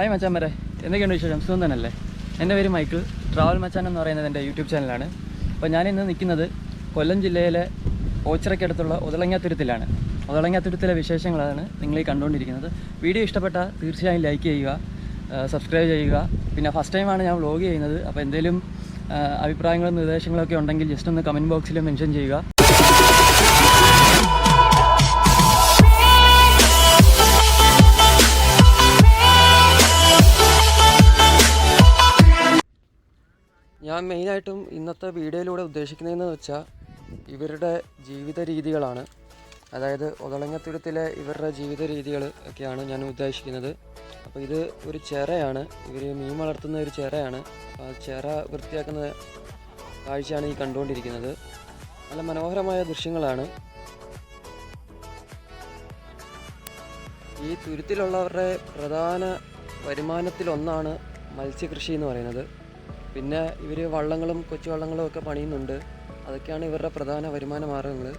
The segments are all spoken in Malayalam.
ഹായ് മച്ചാന്മാരെ, എന്തൊക്കെയുണ്ട് വിശേഷം? സുഖം തന്നെയല്ലേ? എൻ്റെ പേര് മൈക്കിൾ. ട്രാവൽ മച്ചാൻ എന്ന് പറയുന്നത് എൻ്റെ യൂട്യൂബ് ചാനലാണ്. അപ്പോൾ ഞാനിന്ന് നിൽക്കുന്നത് കൊല്ലം ജില്ലയിലെ ഓച്ചിറയ്ക്കടുത്തുള്ള ഒതളങ്ങത്തുരുത്തിലാണ്. ഒതളങ്ങത്തുരുത്തിലെ വിശേഷങ്ങളാണ് നിങ്ങളീ കണ്ടുകൊണ്ടിരിക്കുന്നത്. വീഡിയോ ഇഷ്ടപ്പെട്ടാൽ തീർച്ചയായും ലൈക്ക് ചെയ്യുക, സബ്സ്ക്രൈബ് ചെയ്യുക. പിന്നെ ഫസ്റ്റ് ടൈമാണ് ഞാൻ വ്ലോഗ് ചെയ്യുന്നത്. അപ്പോൾ എന്തെങ്കിലും അഭിപ്രായങ്ങളും നിർദ്ദേശങ്ങളൊക്കെ ഉണ്ടെങ്കിൽ ജസ്റ്റ് ഒന്ന് കമൻറ്റ് ബോക്സിൽ മെൻഷൻ ചെയ്യുക. ഞാൻ മെയിനായിട്ടും ഇന്നത്തെ വീഡിയോയിലൂടെ ഉദ്ദേശിക്കുന്നതെന്ന് വെച്ചാൽ ഇവരുടെ ജീവിത രീതികളാണ്. അതായത് ഒതളങ്ങത്തുരുത്തിലെ ഇവരുടെ ജീവിത രീതികൾ ഒക്കെയാണ് ഞാൻ ഉദ്ദേശിക്കുന്നത്. അപ്പോൾ ഇത് ഒരു ചിറയാണ്, ഇവർ മീൻ വളർത്തുന്ന ഒരു ചിറയാണ്. അപ്പോൾ ആ ചിറ വൃത്തിയാക്കുന്ന കാഴ്ചയാണ് ഈ കണ്ടുകൊണ്ടിരിക്കുന്നത്. നല്ല മനോഹരമായ ദൃശ്യങ്ങളാണ്. ഈ തുരുത്തിലുള്ളവരുടെ പ്രധാന വരുമാനത്തിലൊന്നാണ് മത്സ്യകൃഷി എന്ന് പറയുന്നത്. പിന്നെ ഇവർ വള്ളങ്ങളും കൊച്ചു വള്ളങ്ങളും ഒക്കെ പണിയുന്നുണ്ട്. അതൊക്കെയാണ് ഇവരുടെ പ്രധാന വരുമാന മാർഗങ്ങൾ.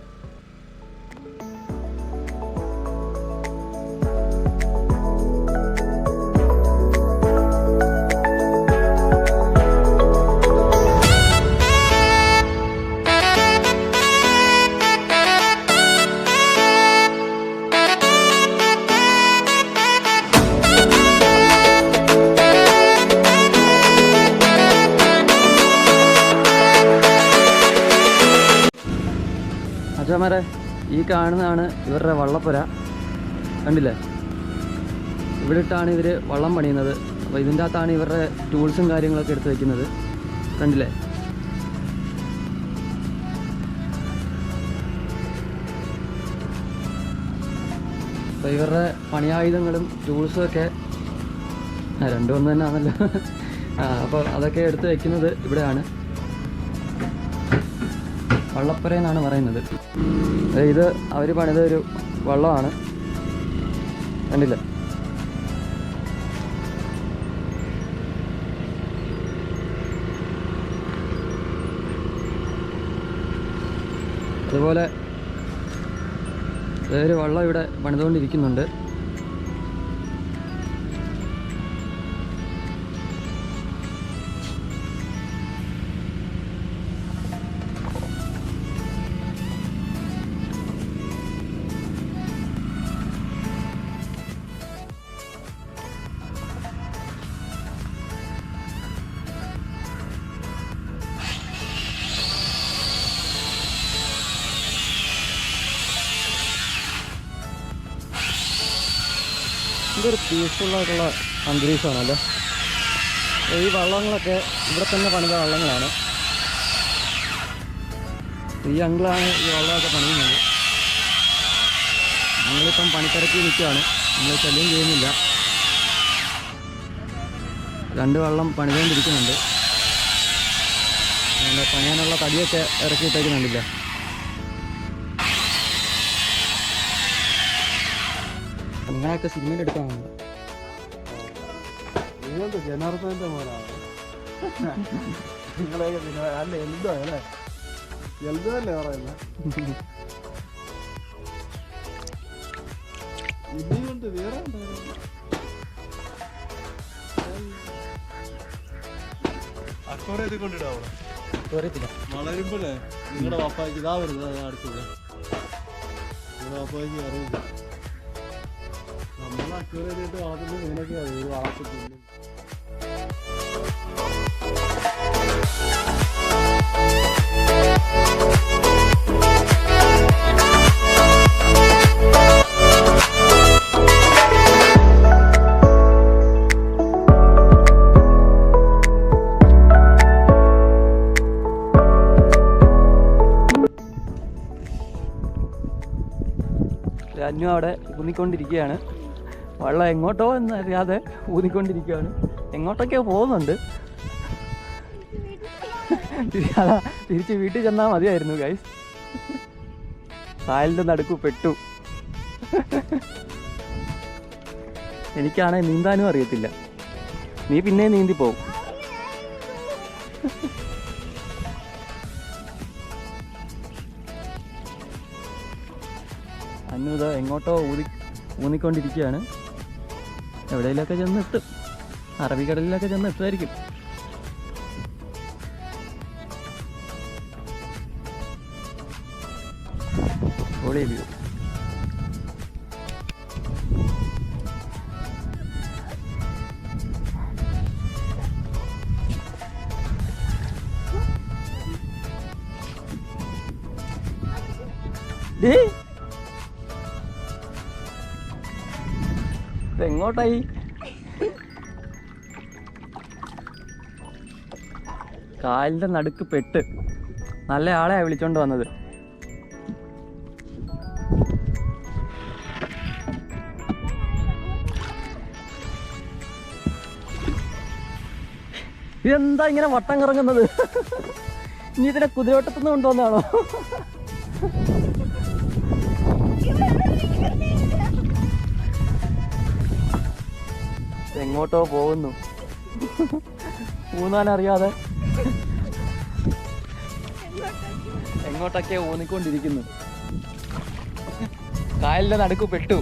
അച്ഛന്മാരെ, ഈ കാണുന്നതാണ് ഇവരുടെ വള്ളപ്പുര. കണ്ടില്ലേ? ഇവിടെ ഇട്ടാണ് ഇവർ വള്ളം പണിയുന്നത്. അപ്പോൾ ഇതിൻ്റെ അകത്താണ് ഇവരുടെ ടൂൾസും കാര്യങ്ങളൊക്കെ എടുത്ത് വയ്ക്കുന്നത്. കണ്ടില്ലേ? അപ്പോൾ ഇവരുടെ പണിയായുധങ്ങളും ടൂൾസും ഒക്കെ രണ്ടും ഒന്ന് തന്നെ ആണല്ലോ. അപ്പോൾ അതൊക്കെ എടുത്ത് വയ്ക്കുന്നത് ഇവിടെയാണ്. വള്ളപ്പുര എന്നാണ് പറയുന്നത്. ഇത് അവർ പണിത ഒരു വള്ളമാണ്. കണ്ടില്ല? അതുപോലെ ഒരു വള്ളം ഇവിടെ പണിതുകൊണ്ടിരിക്കുന്നുണ്ട്. ഇതൊരു പീസ്ഫുള്ളായിട്ടുള്ള അന്തരീക്ഷമാണല്ലോ. ഈ വള്ളങ്ങളൊക്കെ ഇവിടെ തന്നെ പണിത വള്ളങ്ങളാണ്. ഈ അങ്കിളാണ് ഈ വള്ളമൊക്കെ പണിയുന്നത്. ഞങ്ങളിപ്പം പണിത്തിരക്കി നിൽക്കുകയാണ്, നമ്മൾ ശല്യം ചെയ്യുന്നില്ല. 2 വള്ളം പണിതുകൊണ്ടിരിക്കുന്നുണ്ട്. ഞങ്ങൾ പണിയാനുള്ള തടിയൊക്കെ ഇറക്കിയിട്ടേക്കുന്നുണ്ടില്ല. നിങ്ങളൊക്കെ സിനിമയിൽ എടുക്കാറുണ്ട്. നിങ്ങൾക്ക് ജനാർദ്ദൻ്റെ മോനാണ്. നിങ്ങളെയൊക്കെ പിന്നെ അല്ല എന്തോ അല്ലേ എന്തോ അല്ലേ പറയുന്നത്. ഇനിയുണ്ട് വേറെ അക്കോറേത്തി കൊണ്ടിടാവോ? വളരുമ്പോഴേ നിങ്ങളുടെ പപ്പായ്ക്ക് ഇതാ വരുന്നത് അടുത്തത്. നിങ്ങളുടെ പപ്പായ്ക്ക് അറിയില്ല. നമ്മൾ അക്വേറിയമായിട്ട് വളർത്തുന്ന മീനൊക്കെ ഒരു വളർത്തുന്നു. അന്നു അവിടെ ഊന്നിക്കൊണ്ടിരിക്കുകയാണ്. വള്ളം എങ്ങോട്ടോ എന്നറിയാതെ ഊന്നിക്കൊണ്ടിരിക്കുകയാണ്. എങ്ങോട്ടൊക്കെയോ പോകുന്നുണ്ട്. തിരിച്ച് വീട്ടിൽ ചെന്നാൽ മതിയായിരുന്നു ഗൈസ്. കായലിൻ്റെ നടുക്ക് പെട്ടു. എനിക്കാണെങ്കിൽ നീന്താനും അറിയത്തില്ല. നീ പിന്നെ നീന്തി പോവും. അന്നു ഇതാ എങ്ങോട്ടോ ഊന്നിക്കൊണ്ടിരിക്കുകയാണ്. എവിടെയെങ്കിലുമൊക്കെ ചെന്നെത്തും. അറബിക്കടലിലൊക്കെ ചെന്ന് എത്തുമായിരിക്കും. പൊളി വ്യൂ. ഇതെങ്ങോട്ടായി? കാലിൻ്റെ നടുക്ക് പെട്ട് നല്ല ആളെയാണ് വിളിച്ചോണ്ട് വന്നത്. ഇതെന്താ ഇങ്ങനെ വട്ടം കറങ്ങുന്നത്? ഇനി ഇതിനെ കുതിരവട്ടത്തുനിന്ന് കൊണ്ടുവന്നാണോ? എങ്ങോട്ടോ പോകുന്നു, ഊന്നാനറിയാതെ എങ്ങോട്ടൊക്കെ ഊന്നിക്കൊണ്ടിരിക്കുന്നു. കായലിന്റെ നടുക്ക് പെട്ടു.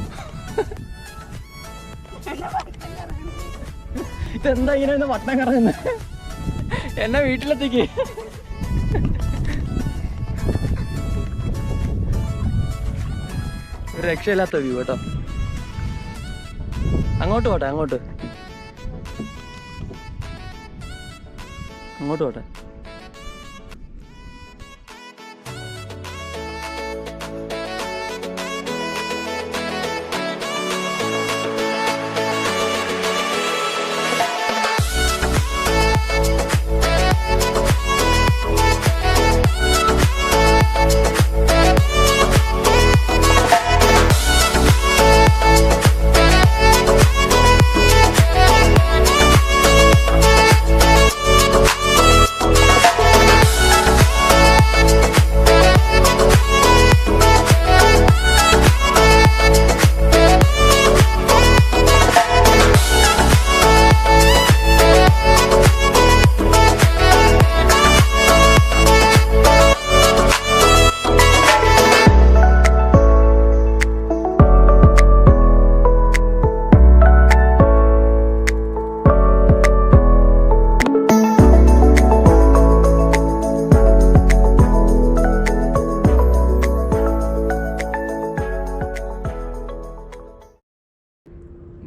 ഇതെന്താ ഇങ്ങനെ വട്ടം കറങ്ങുന്നത്? എന്നെ വീട്ടിലെത്തിക്ക്. ഒരു രക്ഷയില്ലാത്ത വ്യൂ കേട്ടോ. അങ്ങോട്ട് പോട്ടെ, അങ്ങോട്ട് പോട്ടെ.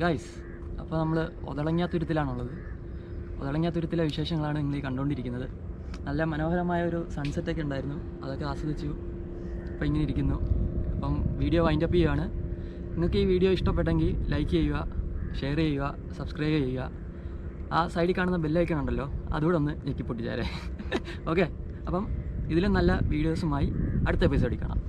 ഗൈസ്, അപ്പോൾ നമ്മൾ ഒതളങ്ങ തുരുത്തിലാണുള്ളത്. ഒതളങ്ങ തുരുത്തിലെ വിശേഷങ്ങളാണ് നിങ്ങൾ ഈ കണ്ടുകൊണ്ടിരിക്കുന്നത്. നല്ല മനോഹരമായ ഒരു സൺസെറ്റൊക്കെ ഉണ്ടായിരുന്നു, അതൊക്കെ ആസ്വദിച്ചു. അപ്പോൾ ഇങ്ങനെ ഇരിക്കുന്നു. അപ്പം വീഡിയോ വൈൻഡപ്പ് ചെയ്യുകയാണ്. നിങ്ങൾക്ക് ഈ വീഡിയോ ഇഷ്ടപ്പെട്ടെങ്കിൽ ലൈക്ക് ചെയ്യുക, ഷെയർ ചെയ്യുക, സബ്സ്ക്രൈബ് ചെയ്യുക. ആ സൈഡിൽ കാണുന്ന ബെല്ലൈക്കൺ ഉണ്ടല്ലോ, അതുകൂടെ ഒന്ന് ഞെക്കിപ്പൊട്ടിച്ചാരേ. ഓക്കെ, അപ്പം ഇതിലും നല്ല വീഡിയോസുമായി അടുത്ത എപ്പിസോഡിൽ കാണാം.